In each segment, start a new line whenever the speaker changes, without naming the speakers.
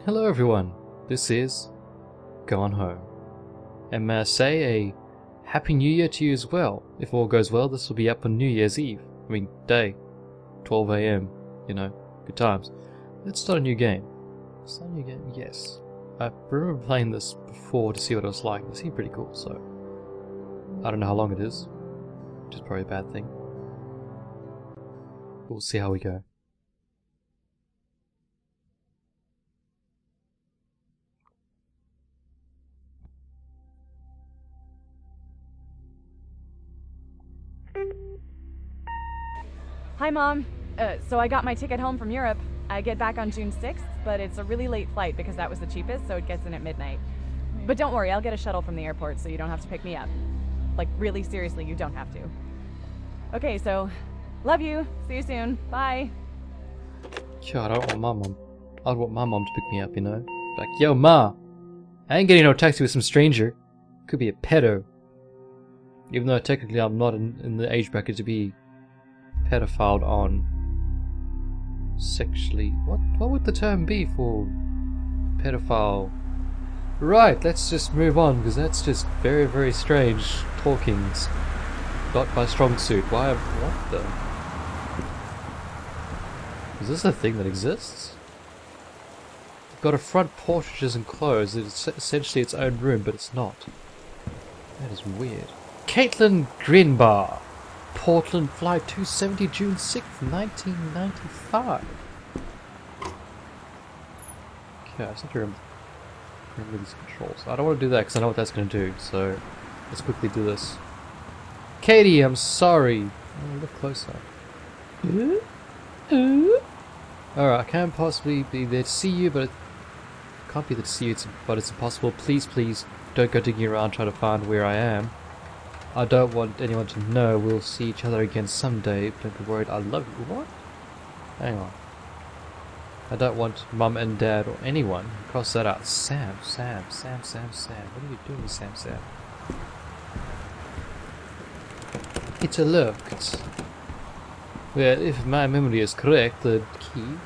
Hello everyone, this is Gone Home. And may I say a Happy New Year to you as well. If all goes well, this will be up on New Year's Eve. I mean, day. 12 AM, you know, good times. Let's start a new game. Start a new game, yes. I remember playing this before to see what it was like. It seemed pretty cool, so I don't know how long it is, which is probably a bad thing. We'll see how we go.
Hi, Mom. So I got my ticket home from Europe. I get back on June 6th, but it's a really late flight because that was the cheapest, so it gets in at midnight. But don't worry, I'll get a shuttle from the airport so you don't have to pick me up. Like, really seriously, you don't have to. Okay, so, love you. See you soon. Bye.
God, I don't want my mom. I'd want my mom to pick me up, you know? Like, yo, Ma! I ain't getting no taxi with some stranger. Could be a pedo. Even though technically I'm not in the age bracket to be pedophiled on sexually. What would the term be for pedophile? Right, let's just move on because that's just very, very strange talkings. Not my strong suit. Why? What the? Is this a thing that exists? It's got a front porch which isn't closed. It's essentially its own room, but it's not. That is weird. Caitlin Grinbar. Portland Flight 270, June 6th, 1995. Okay, I just have to remember these controls. I don't want to do that because I know what that's going to do, so let's quickly do this. Katie, I'm sorry. Oh, look closer. Alright, I can't possibly be there to see you, but it can't be there to see you, but it's impossible. Please, please, don't go digging around trying to find where I am. I don't want anyone to know. We'll see each other again someday. Don't be worried. I love you. What? Hang on. I don't want Mum and Dad or anyone. Cross that out. Sam. What are you doing, Sam? It's a look. Well, if my memory is correct, the key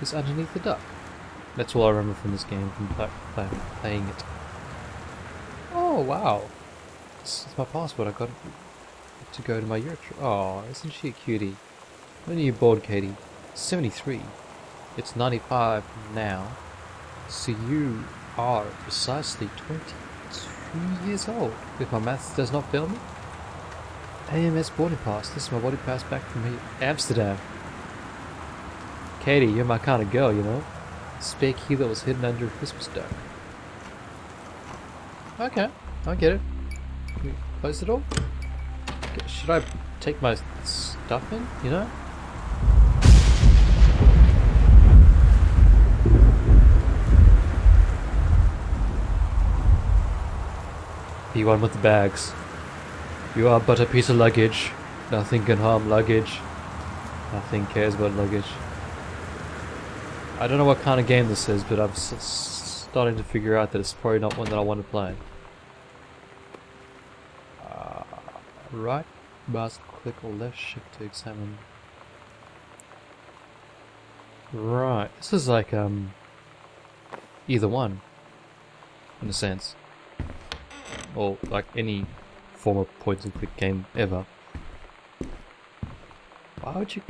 is underneath the duck. That's all I remember from this game, from playing it. Oh, wow. It's my passport. I got to go to my Europe trip. Oh, isn't she a cutie? When are you born, Katie? 73. It's 95 now. So you are precisely 22 years old. If my maths does not fail me. AMS boarding pass. This is my boarding pass back from Amsterdam. Katie, you're my kind of girl, you know. Spare key that was hidden under a Christmas duck. Okay, I get it. Can we close the door? Okay, should I take my stuff in, you know? The one with the bags. You are but a piece of luggage. Nothing can harm luggage. Nothing cares about luggage. I don't know what kind of game this is, but I'm starting to figure out that it's probably not one that I want to play. Right mouse click or left shift to examine. Right, this is like either one in a sense, or like any form of point and click game ever. Why would you?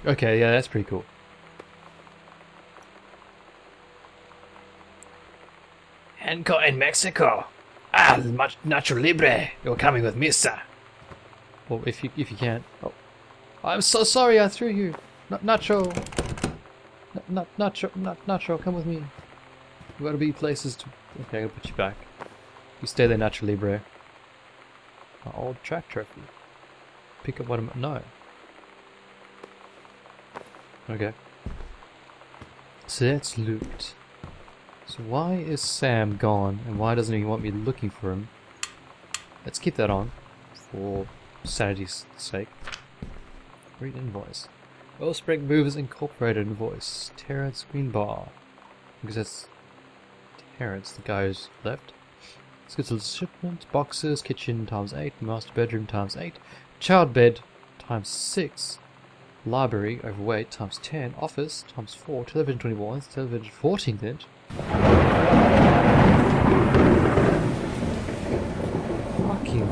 Okay, yeah, that's pretty cool. Hancock in Mexico. Ah, Nacho Libre. You're coming with me, sir. Well, if you can. Oh, I'm so sorry. I threw you. Nacho. Nacho, come with me. We gotta be places to. Okay, I'm gonna put you back. You stay there, Nacho Libre. My old track trophy. Pick up one of my. No. Okay. So that's loot. So why is Sam gone, and why doesn't he want me looking for him? Let's keep that on, for sanity's sake. Read invoice. Wellspring Movers Incorporated invoice. Terrence Greenbar. Because that's Terrence, the guy who's left. Let's get to the shipment. Boxes, kitchen times 8, master bedroom times 8, child bed times 6. Library, overweight, times 10. Office, times 4. Television, 21. Television, 14th inch. Fucking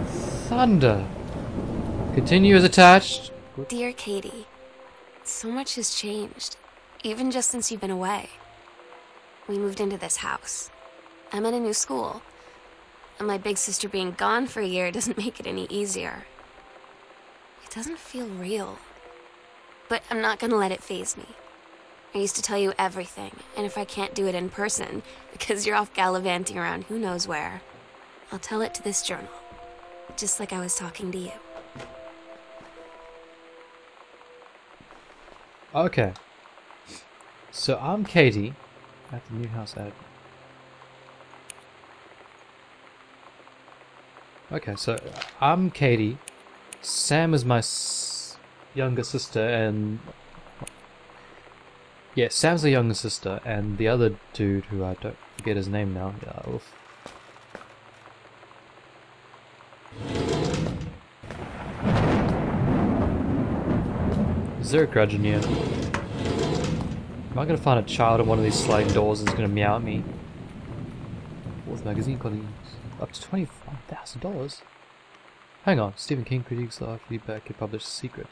thunder. Continue as attached.
Dear Katie, so much has changed, even just since you've been away. We moved into this house. I'm at a new school, and my big sister being gone for a year doesn't make it any easier. It doesn't feel real. But I'm not gonna let it faze me. I used to tell you everything, and if I can't do it in person, because you're off gallivanting around who knows where, I'll tell it to this journal, just like I was talking to you.
Okay. So I'm Katie at the new house ad. Okay, so I'm Katie. Sam is my younger sister, and yeah, Sam's the younger sister, and the other dude who I don't forget his name now. Yeah, oof. Is there a grudge in here? Am I gonna find a child in one of these sliding doors that's gonna meow at me? Fourth magazine colleagues. Up to $25,000. Hang on, Stephen King critiques live feedback and published secret.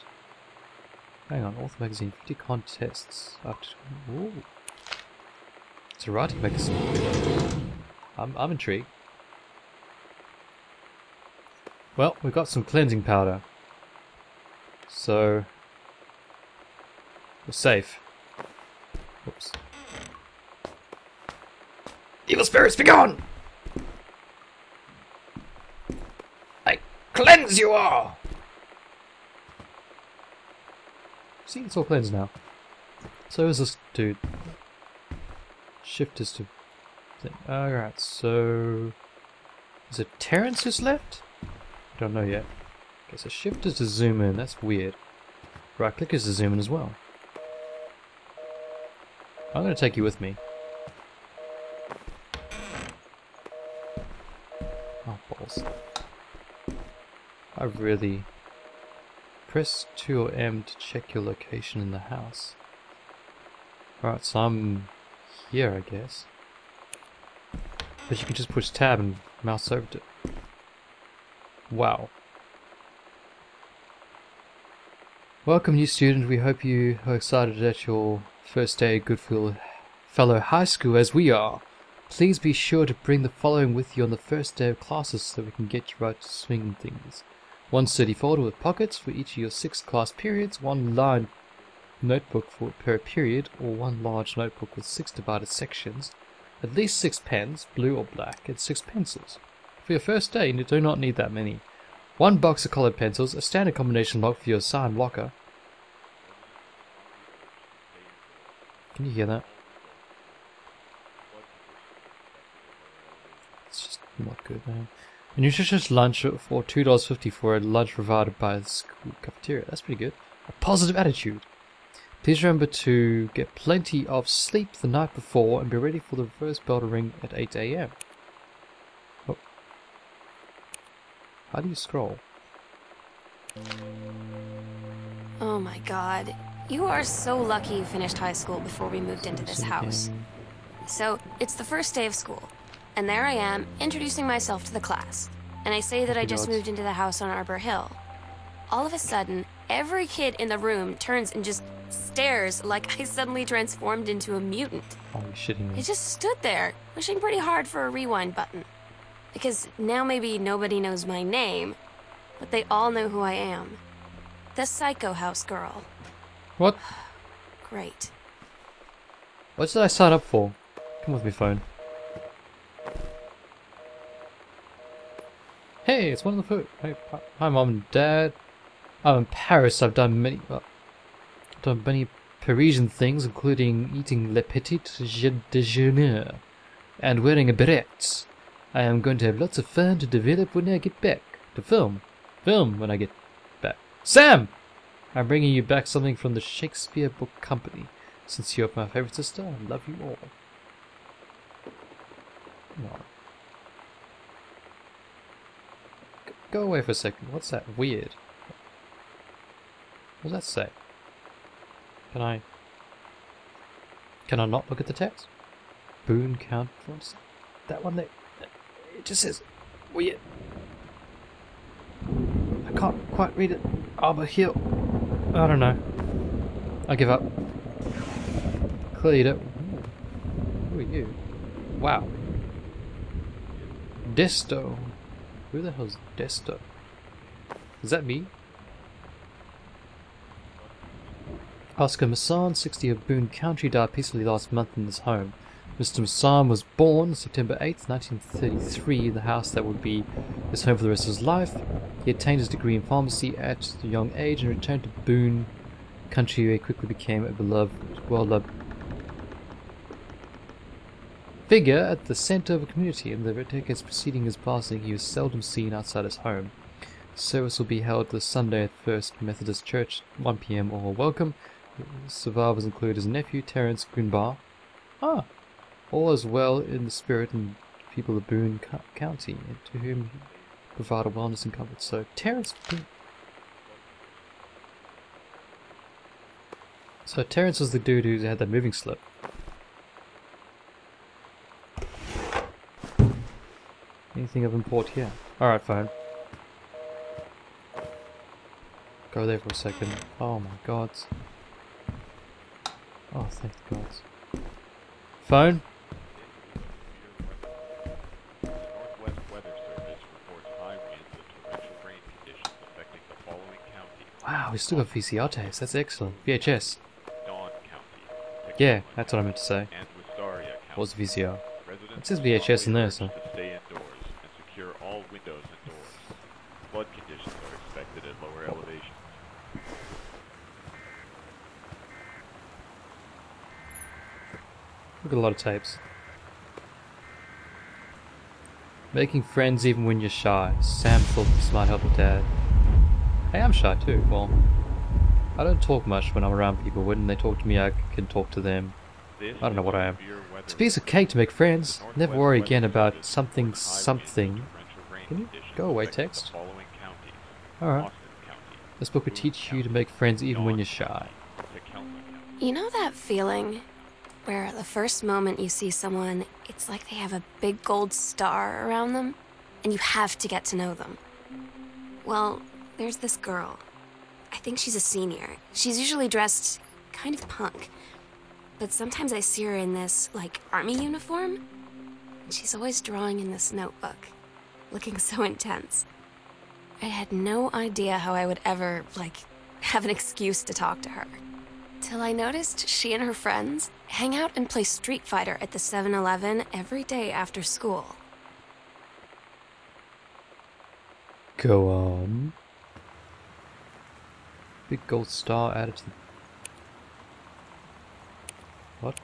Hang on, Author Magazine, 50 contests up to 20. Ooh. It's a writing magazine. I'm intrigued. Well, we've got some cleansing powder. So we're safe. Oops. Evil spirits, be gone! I cleanse you all! See, it's all cleansed now. So is this dude. Shift is to... Alright, so... Is it Terrence who's left? I don't know yet. Okay, so shift is to zoom in, that's weird. Right click is to zoom in as well. I'm gonna take you with me. Oh, balls. I really... Press 2 or M to check your location in the house. Alright, so I'm here, I guess. But you can just push tab and mouse over it. Wow. Welcome, new student. We hope you are excited at your first day at Goodfield Fellow High School as we are. Please be sure to bring the following with you on the first day of classes so we can get you right to swinging things. 1 sturdy folder with pockets for each of your 6 class periods, 1 lined notebook per period, or 1 large notebook with 6 divided sections, at least 6 pens, blue or black, and 6 pencils. For your first day, you do not need that many. 1 box of colored pencils, a standard combination lock for your assigned locker. Can you hear that? It's just not good, man. A nutritious lunch for $2.50 for a lunch provided by the school cafeteria. That's pretty good. A positive attitude. Please remember to get plenty of sleep the night before and be ready for the reverse bell to ring at 8 AM. Oh. How do you scroll?
Oh my god. You are so lucky you finished high school before we moved into this house. So, it's the first day of school. And there I am, introducing myself to the class. And I say that I just moved into the house on Arbor Hill. All of a sudden, every kid in the room turns and just stares like I suddenly transformed into a mutant.
Oh, you're shitting me.
I just stood there, wishing pretty hard for a rewind button. Because now maybe nobody knows my name, but they all know who I am. The Psycho House girl.
What?
Great.
What did I sign up for? Come with me, phone. Hey, it's one of the food. Hey, hi, Mom and Dad. I'm in Paris. I've done many Parisian things, including eating le petit déjeuner and wearing a beret. I am going to have lots of fun to develop when I get back. To film when I get back. Sam! I'm bringing you back something from the Shakespeare Book Company. Since you're my favorite sister, I love you all. Come on. Go away for a second. What's that? Weird. What does that say? Can I not look at the text? Boone County. That one there. It just says weird. I can't quite read it. Arbor Hill. I don't know. I give up. Clearly you don't. Who are you? Wow. Desto. Who the hell's Desto? Is that me? Oscar Masson, 60 of Boone County, died peacefully last month in his home. Mr. Masson was born September 8th, 1933 in the house that would be his home for the rest of his life. He attained his degree in pharmacy at a young age and returned to Boone Country, where he quickly became a beloved, well-loved figure at the center of a community. In the decades preceding his passing, he was seldom seen outside his home. Service will be held this Sunday at First Methodist Church, 1 p.m. All welcome. Survivors include his nephew, Terence Grunbar. Ah, all is well in the spirit and people of Boone County, and to whom he provided wellness and comfort. So, Terence was the dude who had that moving slip. Anything of import here? Alright, phone. Go there for a second. Oh my god. Oh, thank the gods. Phone?
Northwest Weather Service reports high winds and torrential rain conditions affecting the following counties.
Wow, we still got VCR tapes. That's excellent. VHS.
Dawn County.
Yeah, that's what I meant to say.
And Wistaria County.
What's VCR?
Residents
It says
are
VHS in there,
strongly
so.
urged to stay indoors and secure all windows and doors. Flood conditions are expected at lower elevations.
Look at a lot of tapes. Making friends even when you're shy. Sam thought this might help with Dad. Hey, I'm shy too. Well, I don't talk much when I'm around people. When they talk to me, I can talk to them. I don't know what I am. It's a piece of cake to make friends. Never worry again about something. Can you go away, text? Alright. This book will teach you to make friends even when you're shy.
You know that feeling where the first moment you see someone, it's like they have a big gold star around them, and you have to get to know them? Well, there's this girl. I think she's a senior. She's usually dressed kind of punk, but sometimes I see her in this, like, army uniform, and she's always drawing in this notebook, looking so intense. I had no idea how I would ever, like, have an excuse to talk to her. Till I noticed she and her friends hang out and play Street Fighter at the 7-Eleven every day after school.
Go on. Big gold star added to the... What?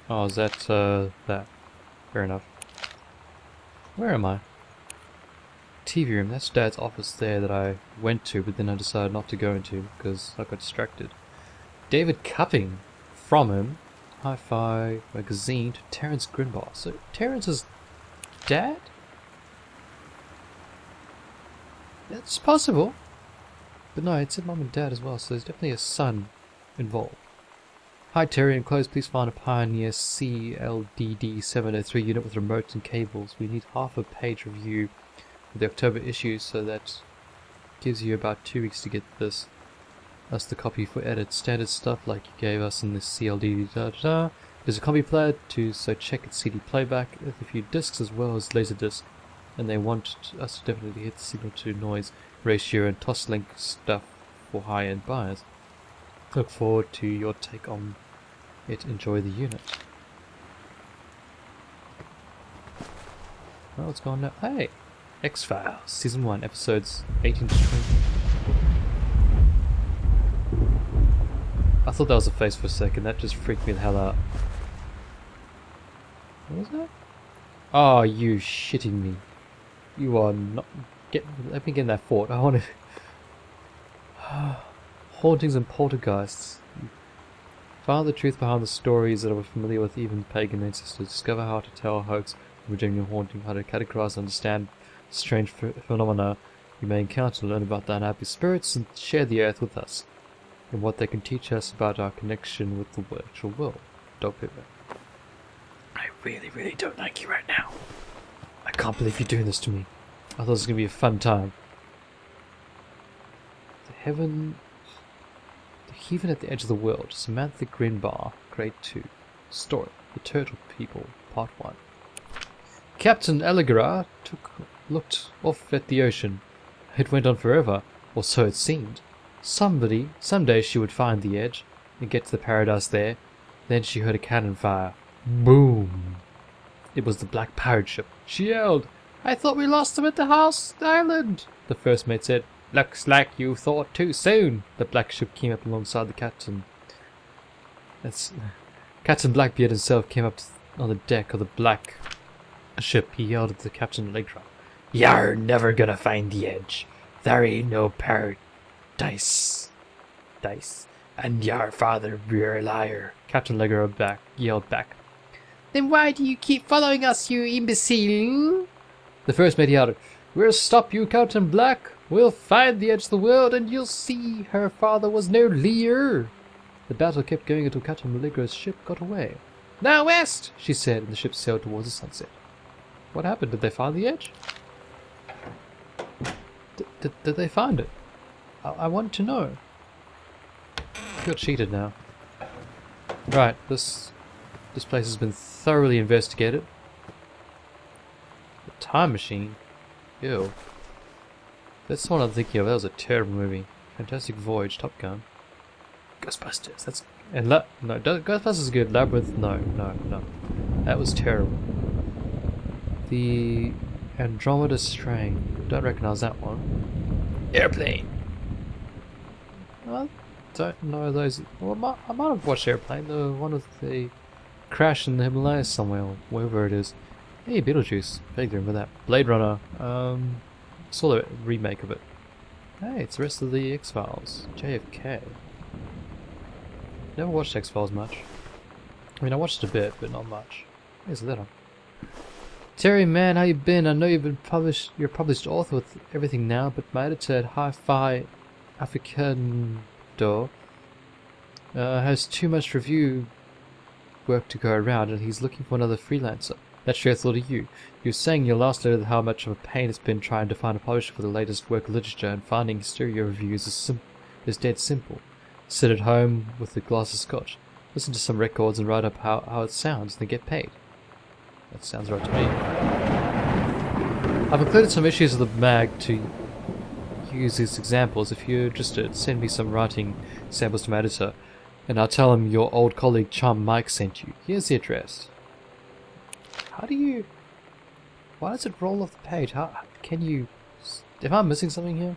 Oh, is that, that? Fair enough. Where am I? TV room. That's Dad's office there that I went to, but then I decided not to go into because I got distracted. David Cupping. From him. Hi-Fi magazine to Terence Grunbar. So, Terence's dad? That's possible. But no, it said Mum and Dad as well, so there's definitely a son involved. Hi Terry, enclosed please find a Pioneer CLDD 703 unit with remote and cables. We need half a page review of the October issue, so that gives you about 2 weeks to get this. That's the copy for edit. Standard stuff like you gave us in this CLDD There's a copy player too, so check its CD playback with a few discs as well as laserdisc. And they want us to definitely hit the signal to noise ratio and toslink stuff for high-end buyers. Look forward to your take on it. Enjoy the unit. Well, what's going on now? Hey! X-Files, Season 1, Episodes 18 to 20. I thought that was a face for a second, that just freaked me the hell out. What was that? Oh, you shitting me. You are not... Let me get in that fort. I want to... Hauntings and poltergeists. Find the truth behind the stories that are familiar with even pagan ancestors. Discover how to tell a hoax from a genuine haunting, how to categorize and understand strange phenomena You may encounter and learn about the unhappy spirits and share the earth with us, and what they can teach us about our connection with the virtual world. Dog Pipper. I really, really don't like you right now. I can't believe you're doing this to me. I thought it was going to be a fun time. The Heaven at the Edge of the World. Samantha Grinbar, Grade 2. Story. The Turtle People, Part 1. Captain Allegara looked off at the ocean. It went on forever, or so it seemed. Someday she would find the edge, and get to the paradise there. Then she heard a cannon fire. Boom! It was the black pirate ship. She yelled, "I thought we lost them at the house island!" The first mate said, "Looks like you thought too soon." The black ship came up alongside the captain. Captain Blackbeard himself came up on the deck of the black ship. He yelled at the captain Allegra, "You're never gonna find the edge. There ain't no paradise. And your father be a liar." Captain Allegra yelled back, "Then why do you keep following us, you imbecile?" The first mate yelled, "We'll stop you, Captain Black. We'll find the edge of the world, and you'll see her father was no liar." The battle kept going until Captain Allegra's ship got away. "Now west," she said, and the ship sailed towards the sunset. What happened? Did they find the edge? Did they find it? I want to know. I feel cheated now. Right, this place has been thoroughly investigated. The time machine? Ew. That's the one I'm thinking of. That was a terrible movie. Fantastic Voyage, Top Gun. Ghostbusters. That's Ghostbusters is good. Labyrinth, no. That was terrible. The Andromeda Strain. Don't recognize that one. Airplane. I don't know those. Well, I might have watched Airplane. The one with the crash in the Himalayas somewhere, or wherever it is. Hey, Beetlejuice. Vaguely remember that. Blade Runner. Saw the remake of it. Hey, it's the rest of the X-Files. JFK. Never watched X-Files much. I mean, I watched a bit, but not much. Here's a letter. Terry, man, how you been? I know you're a published author with everything now, but my editor at Hi-Fi Africando has too much review work to go around, and he's looking for another freelancer. That's your thought of you. You were saying in your last letter how much of a pain it's been trying to find a publisher for the latest work of literature, and finding stereo reviews is dead simple. Sit at home with a glass of scotch, listen to some records and write up how it sounds, and then get paid. That sounds right to me. I've included some issues of the mag to use as examples. If you're interested, send me some writing samples to my editor, and I'll tell him your old colleague Chum Mike sent you. Here's the address. Why does it roll off the page? How can you... Am I missing something here?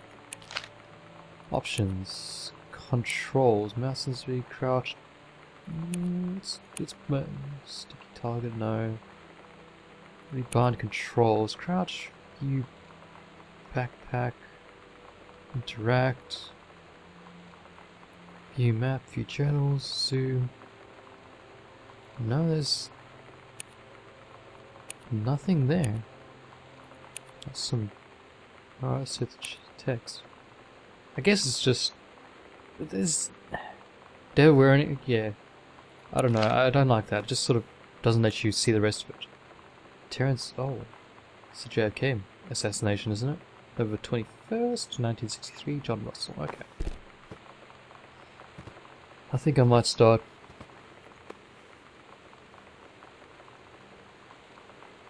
Options. Controls. Mouse sensitivity, crouch. It's sticky target, no. Rebind controls. Crouch, view, backpack, interact, view map, view channels, zoom. No, there's nothing there. That's some... Alright, so the text. I guess it's just... There's... They're wearing it, yeah. I don't know, I don't like that. It just sort of doesn't let you see the rest of it. Terrence... Oh. It's a JFK assassination, isn't it? November 21st, 1963, John Russell. Okay. I think I might start...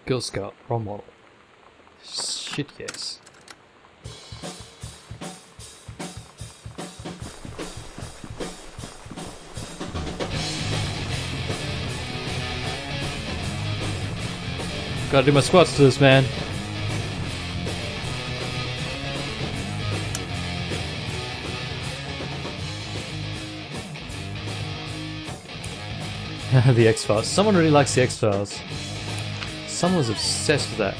Girl Scout, role model. Shit, yes. Gotta do my squats to this, man. The X-Files. Someone really likes the X-Files. Someone's obsessed with that.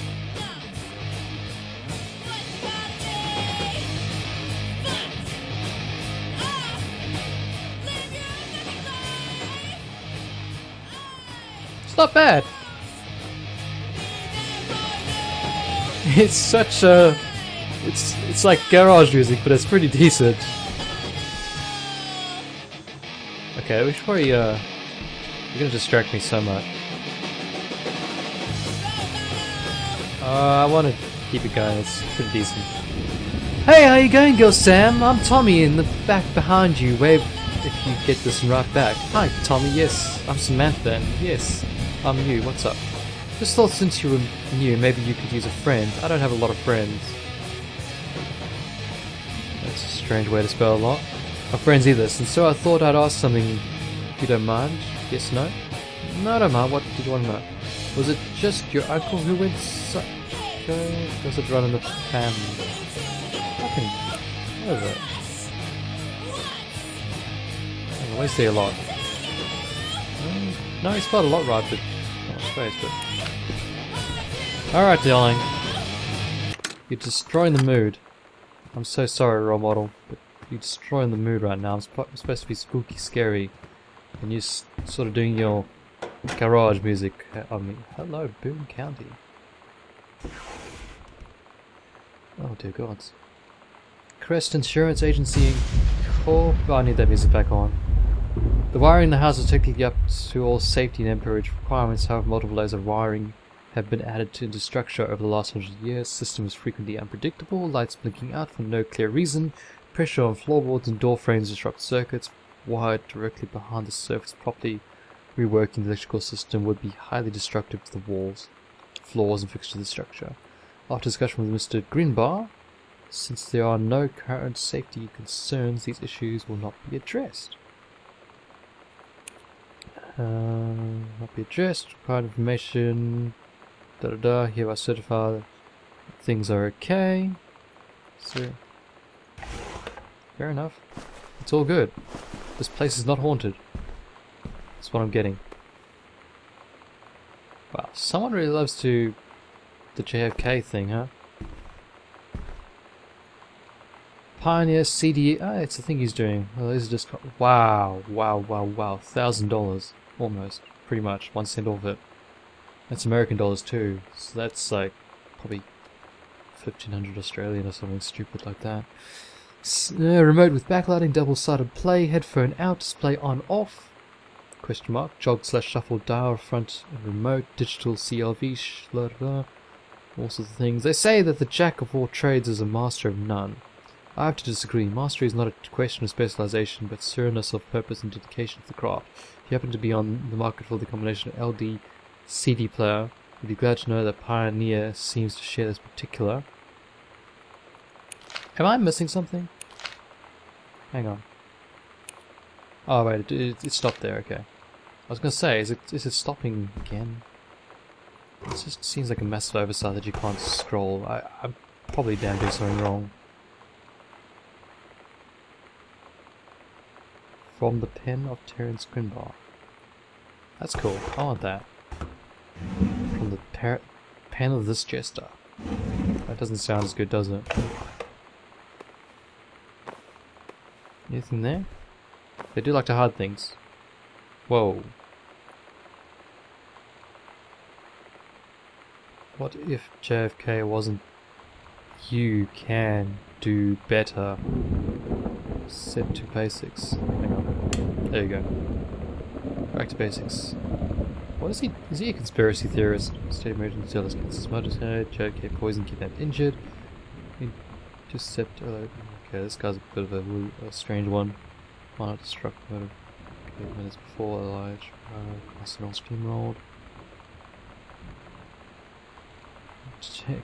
It's not bad. It's such a it's like garage music, but it's pretty decent. Okay, we should probably you're gonna distract me so much. I want to keep it going. It's pretty decent. Hey, how you going, Girl Sam? I'm Tommy in the back behind you. Wave if you get this right back. Hi, Tommy. Yes, I'm Samantha. And yes, I'm you. What's up? Just thought since you were new, maybe you could use a friend. I don't have a lot of friends. That's a strange way to spell a lot. My friends either, and so I thought I'd ask something if you don't mind. Yes, no? No, I don't mind. What did you want to know? Was it just your uncle who went such does it run in the family? Fucking over it. I always say a lot. No, he spelled a lot right, but not much space, but alright, darling. You're destroying the mood. I'm so sorry, role model, but you're destroying the mood right now. I'm supposed to be spooky, scary, and you're sort of doing your garage music. I mean, hello, Boone County. Oh dear gods. Crest Insurance Agency Corp. Oh, I need that music back on. The wiring in the house is technically up to all safety and amperage requirements. However, multiple layers of wiring have been added to the structure over the last 100 years. System is frequently unpredictable, lights blinking out for no clear reason, pressure on floorboards and door frames disrupt circuits wired directly behind the surface properly. Reworking the electrical system would be highly destructive to the walls, floors and fixtures of the structure. After discussion with Mr. Greenbar, since there are no current safety concerns, these issues will not be addressed. Not be addressed. Required information. Hereby certify that things are okay. So, fair enough. It's all good. This place is not haunted. That's what I'm getting. Wow, someone really loves the JFK thing, huh? Pioneer CD. Ah, it's the thing he's doing. Well, this is just. Wow, wow, wow, wow. $1,000. Almost. Pretty much. 1 cent off it. That's American dollars too. So that's like probably 1,500 Australian or something stupid like that. Remote with backlighting, double-sided play, headphone out, display on off. Question mark. Jog / shuffle dial front and remote, digital CLV, all sorts of things. They say that the jack of all trades is a master of none. I have to disagree. Mastery is not a question of specialization, but sureness of purpose and dedication to the craft. If you happen to be on the market for the combination of LD CD player, you'd be glad to know that Pioneer seems to share this particular. Am I missing something? Hang on. Oh wait, it stopped there. Okay. I was gonna say, is it stopping again? It just seems like a massive oversight that you can't scroll. I'm probably doing something wrong. From the pen of Terence Grinbar. That's cool. I want that. From the pen of ThisJester. That doesn't sound as good, does it? Anything there? They do like to hide things. Whoa. What if JFK wasn't you can do better? Set to basics. Hang on. There you go. Back to basics. What is he? Is he a conspiracy theorist? State emergency, jealous against smudges head, JFK poisoned, kidnapped, injured. Just set. Okay, this guy's a bit of a strange one. Why not struck motive? Okay, minutes before Elijah crossing on steamrolled. Check.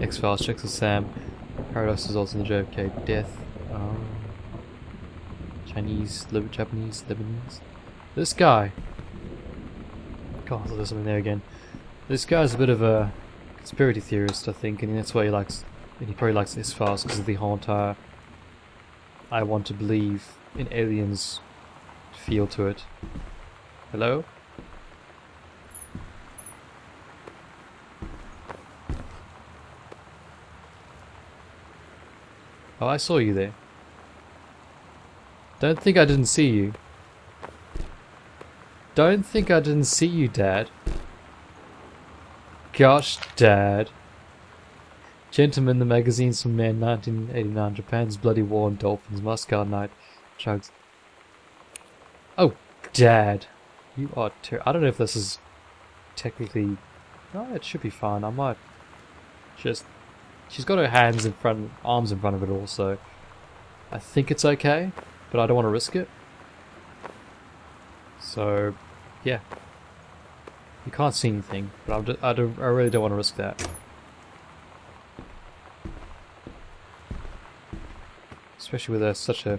X-Files checks with Sam. Paradox results in the JFK death. Chinese, Japanese, Lebanese. This guy. God, there's something there again. This guy's a bit of a conspiracy theorist, I think, and that's why he likes. And he probably likes X-Files because of the whole entire I want to believe in aliens feel to it. Hello? Oh, I saw you there. Don't think I didn't see you. Don't think I didn't see you, Dad. Gosh, Dad. Gentlemen, the magazine's from Man, 1989. Japan's Bloody War and Dolphins. Moscow Night. Drugs. Oh, Dad. You are I don't know if this is technically... No, it should be fine. I might just... She's got her hands in front, arms in front of it also. I think it's okay, but I don't want to risk it. So, yeah. You can't see anything, but I really don't want to risk that. Especially with such a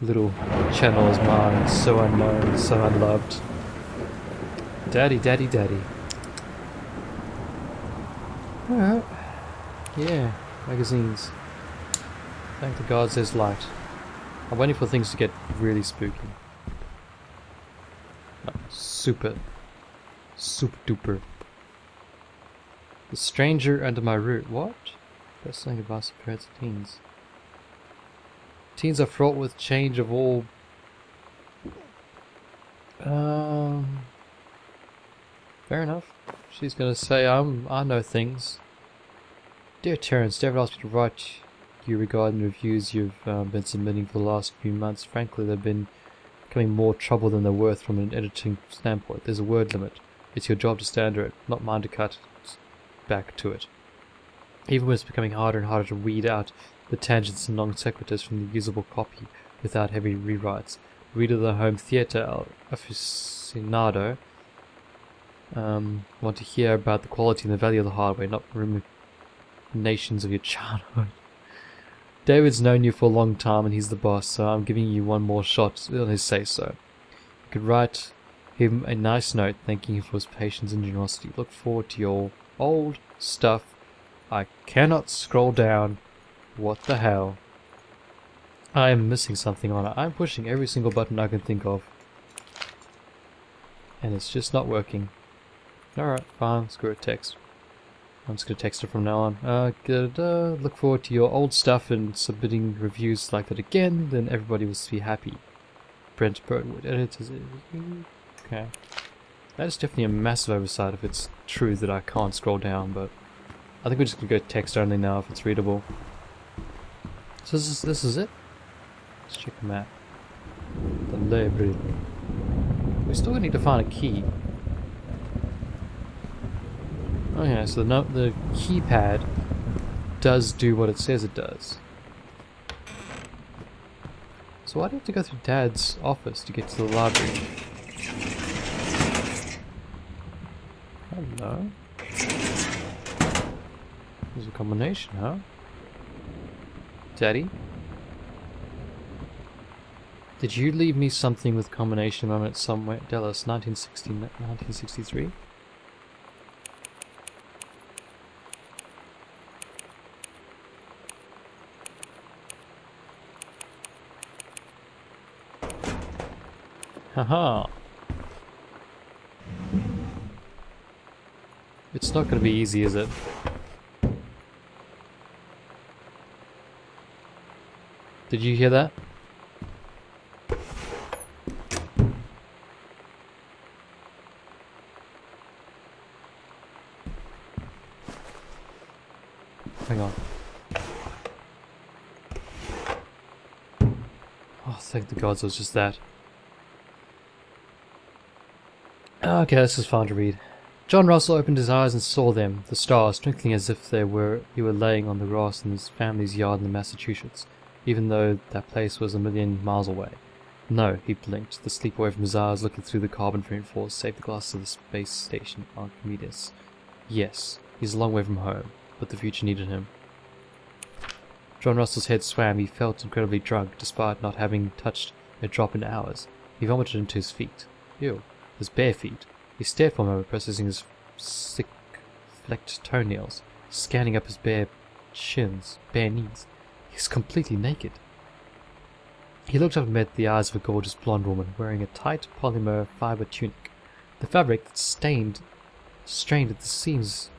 little channel as mine, so unknown, so unloved. Daddy, daddy, daddy. Alright. Yeah, magazines. Thank the gods there's light. I'm waiting for things to get really spooky. No, super duper. The stranger under my roof. What? Best selling advice for parents and teens. Teens are fraught with change of all... Fair enough. She's gonna say I know things. Dear Terrence, David asked me to write you regarding the reviews you've been submitting for the last few months. Frankly, they've been becoming more trouble than they're worth from an editing standpoint. There's a word limit. It's your job to stand under it, not mine to cut back to it. Even when it's becoming harder and harder to weed out the tangents and non sequiturs from the usable copy without heavy rewrites. Reader of the home theatre aficionado want to hear about the quality and the value of the hardware, not ruminations of your childhood. David's known you for a long time and he's the boss, so I'm giving you one more shot on his say-so. You could write him a nice note thanking him for his patience and generosity. Look forward to your old stuff. I cannot scroll down. What the hell? I am missing something on it. I'm pushing every single button I can think of. And it's just not working. Alright, fine, screw it, text. I'm just going to text her from now on. Look forward to your old stuff and submitting reviews like that again, then everybody will be happy. Brent Birdwood, editors. Okay. That is definitely a massive oversight if it's true that I can't scroll down, but I think we're just going to go text only now if it's readable. So this is it? Let's check the map. The library. We still need to find a key. Oh yeah, so the keypad does do what it says it does. So why do you have to go through Dad's office to get to the library? Hello? There's a combination, huh? Daddy? Did you leave me something with combination on it somewhere? Dallas, 1963? Haha. It's not going to be easy, is it? Did you hear that? Hang on. Oh, thank the gods it was just that. Okay, this is fun to read. John Russell opened his eyes and saw them, the stars, twinkling as if he were laying on the grass in his family's yard in Massachusetts, even though that place was a million miles away. No, he blinked, the sleep away from his eyes, looking through the carbon-framed floors, save the glass of the space station Archimedes. Yes, he's a long way from home, but the future needed him. John Russell's head swam. He felt incredibly drunk, despite not having touched a drop in hours. He vomited into his feet. Ew. His bare feet. He stared for a moment, processing his sick, flecked toenails, scanning up his bare shins, bare knees. He's completely naked. He looked up and met the eyes of a gorgeous blonde woman, wearing a tight polymer fiber tunic. The fabric that strained at the seams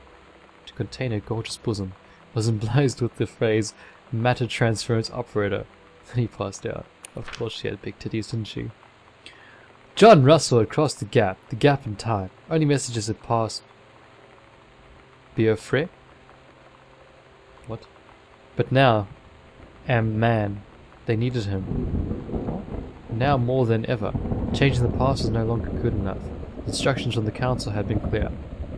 to contain her gorgeous bosom was emblazoned with the phrase, "Matter Transference Operator." Then he passed out. Of course she had big titties, didn't she? John Russell had crossed the gap in time. Only messages had passed. Biofre? What? But now, man, they needed him. Now more than ever. Changing the past was no longer good enough. The instructions from the council had been clear.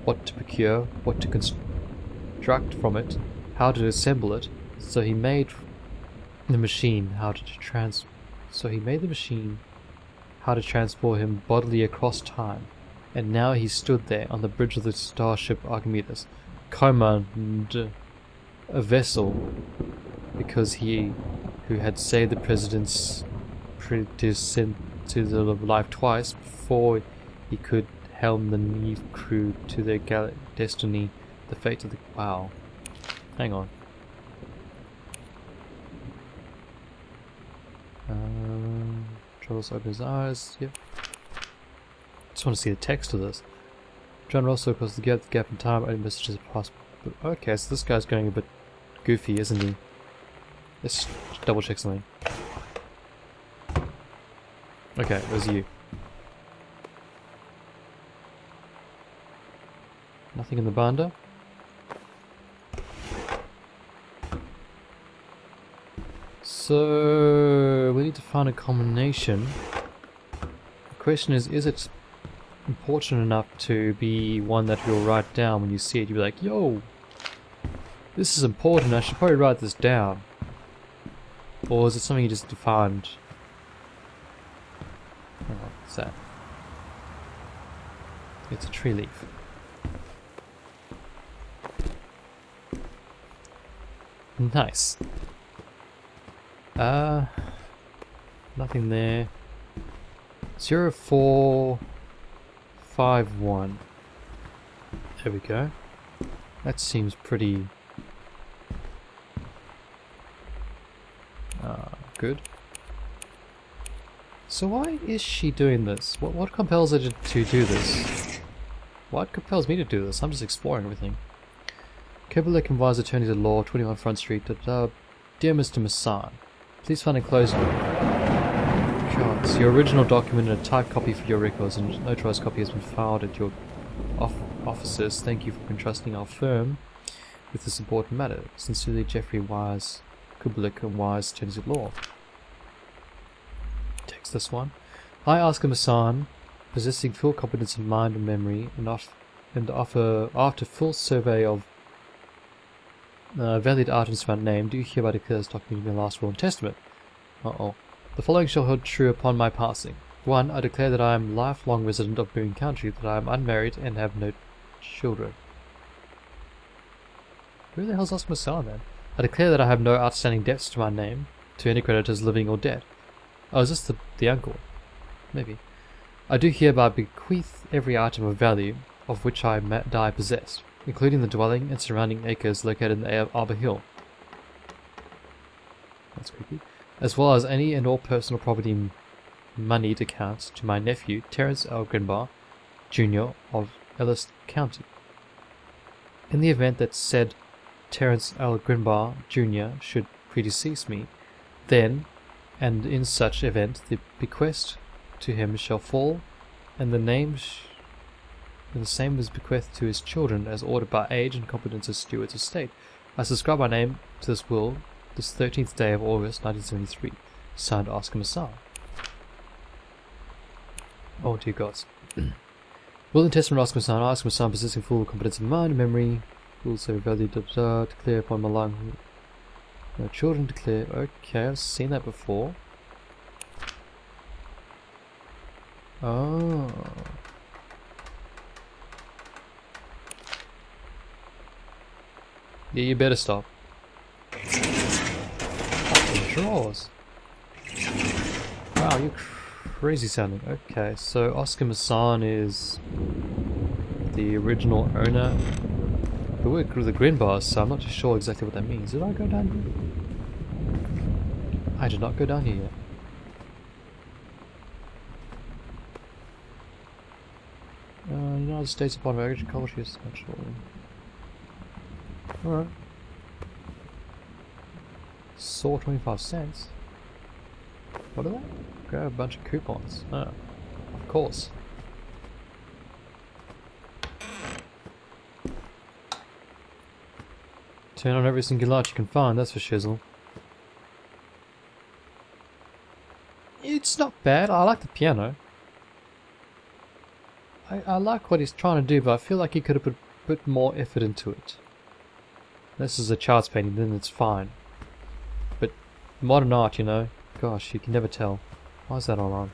What to procure, what to construct from it, how to assemble it. So he made the machine how to transport him bodily across time. And now he stood there on the bridge of the starship Archimedes, command a vessel, because he who had saved the president's predecessor to the life twice before he could helm the Neve crew to their destiny, the fate of the... Wow. Hang on. Charles opened his eyes. Yep. Just want to see the text of this. John Russell across the gap in time, only messages are passed. But okay, so this guy's going a bit goofy, isn't he? Let's double check something. Okay, where's you? Nothing in the binder? So we need to find a combination. The question is it important enough to be one that you'll write down when you see it? You'll be like, yo, this is important, I should probably write this down. Or is it something you just defined? Oh, what's that? It's a tree leaf. Nice. Nothing there. 0451. There we go. That seems pretty good. So why is she doing this? What compels her to do this? What compels me to do this? I'm just exploring everything. Kubelik advised attorneys at law, 21 Front Street. Dear Mr. Massan, please find enclosed your original document and a typed copy for your records, and a notarized copy has been filed at your offices. Thank you for entrusting our firm with this important matter. Sincerely, Jeffrey Wise, Kubelik and Wise, attorneys at law. Text this one. I, Oscar Massan, possessing full competence of mind and memory, after full survey of valued items to my name, do hereby declare this document in my last will and testament. The following shall hold true upon my passing. 1. I declare that I am lifelong resident of Boone County, that I am unmarried and have no children. Who the hell's Oscar Massan then? I declare that I have no outstanding debts to my name, to any creditors living or dead. Oh, is this the uncle? Maybe. I do hereby bequeath every item of value of which I die possessed, including the dwelling and surrounding acres located in the Arbor Hill. That's creepy. As well as any and all personal property moneyed accounts to my nephew, Terence L. Grinbar, Jr. of Ellis County. In the event that said Terence L. Grinbar, Jr. should predecease me, then, and in such event, the bequest to him shall fall, and the same is bequeathed to his children as ordered by age and competence as stewards of state. I subscribe my name to this will this 13th day of August 1973. Signed, Oscar Massan. Oh dear gods. Will and testament Oscar Massan. Oscar Massan, possessing full competence of mind and memory. Will so value declare upon my lung. No children declare. Okay, I've seen that before. Oh. Yeah, you better stop. Drawers. Wow, you're crazy sounding. Okay, so Oscar Massan is the original owner. But we're the Grinbars, so I'm not too sure exactly what that means. Did I go down here? I did not go down here yet. United States Department of Agriculture is essential. Alright. Saw 25 cents. What are they? Grab a bunch of coupons. Oh, of course. Turn on every single light you can find, that's for shizzle. It's not bad, I like the piano. I like what he's trying to do, but I feel like he could have put more effort into it. This is a child's painting, then it's fine. But modern art, you know, gosh, you can never tell. Why is that all on?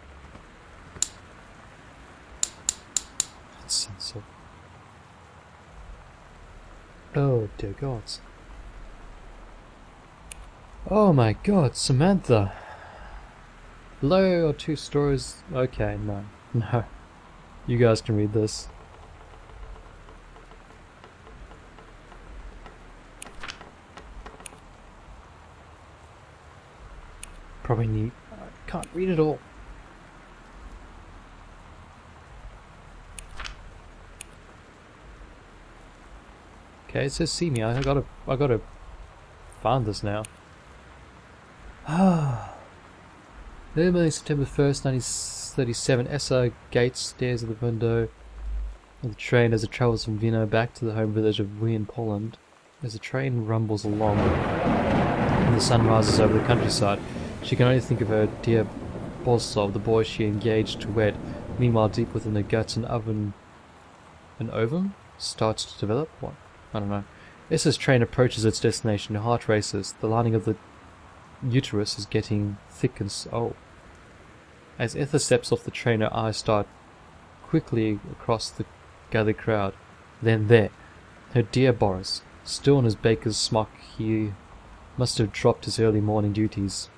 It's censored. Oh dear gods. Oh my god, Samantha! Below are 2 stories. Okay, no. No. You guys can read this. Probably need. I can't read it all. Okay, it says see me. I gotta find this now. Early September 1st, 1937, Essa Gates stares at the window of the train as it travels from Vienna back to the home village of Wien, Poland. As the train rumbles along and the sun rises over the countryside, she can only think of her dear Boslov, the boy she engaged to wed. Meanwhile, deep within her guts, an ovum starts to develop? What? I don't know. Essa's train approaches its destination. Her heart races. The lining of the uterus is getting thick and As Essa steps off the train, her eyes start quickly across the gathered crowd. Then there, her dear Boris, still in his baker's smock. He must have dropped his early morning duties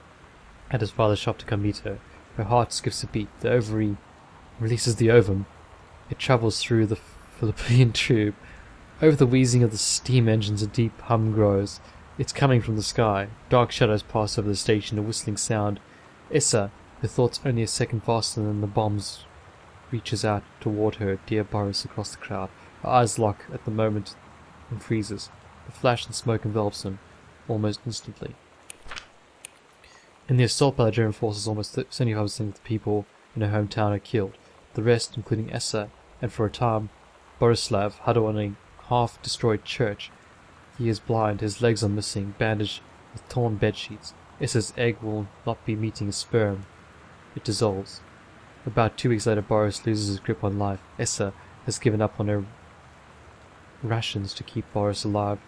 at his father's shop to come meet her. Her heart skips a beat. The ovary releases the ovum. It travels through the fallopian tube. Over the wheezing of the steam engines, a deep hum grows. It's coming from the sky. Dark shadows pass over the station, a whistling sound. Essa, her thoughts only a second faster than the bombs, reaches out toward her dear Boris across the crowd. Her eyes lock at the moment and freezes. The flash and smoke envelops him almost instantly. In the assault by the German forces, almost 75% of the people in her hometown are killed. The rest, including Essa and for a time Borislav, huddle in a half-destroyed church. He is blind, his legs are missing, bandaged with torn bedsheets. Essa's egg will not be meeting his sperm. It dissolves. About 2 weeks later, Boris loses his grip on life. Essa has given up on her rations to keep Boris alive.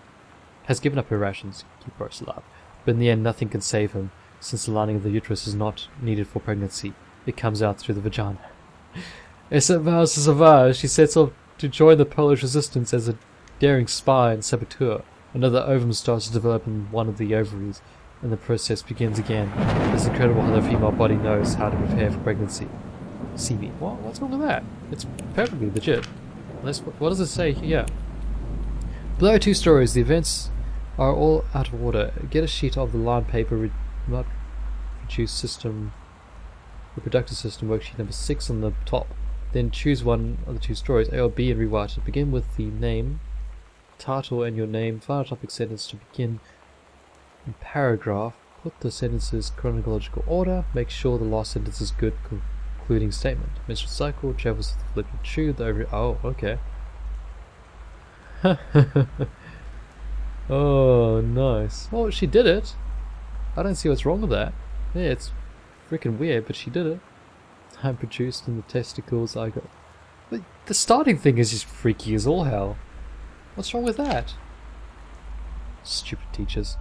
But in the end, nothing can save him, since the lining of the uterus is not needed for pregnancy. It comes out through the vagina. Essa vows to survive. She sets off to join the Polish resistance as a daring spy and saboteur. Another ovum starts to develop in one of the ovaries, and the process begins again. It's incredible how the female body knows how to prepare for pregnancy. See me. What's wrong with that? It's perfectly legit. What does it say here? Below 2 stories, the events are all out of order. Get a sheet of the lined paper, reproductive system worksheet number 6 on the top. Then choose one of the 2 stories, A or B, and rewrite it. Begin with the name, title, and your name. Final topic sentence to begin in paragraph. Put the sentences chronological order. Make sure the last sentence is good concluding statement. Menstrual cycle travels with the fallopian tube. The ovary. Oh, okay. Oh, nice. Well, she did it. I don't see what's wrong with that. Yeah, it's freaking weird, but she did it. Time produced in the testicles. I got. But the starting thing is just freaky as all hell. What's wrong with that? Stupid teachers.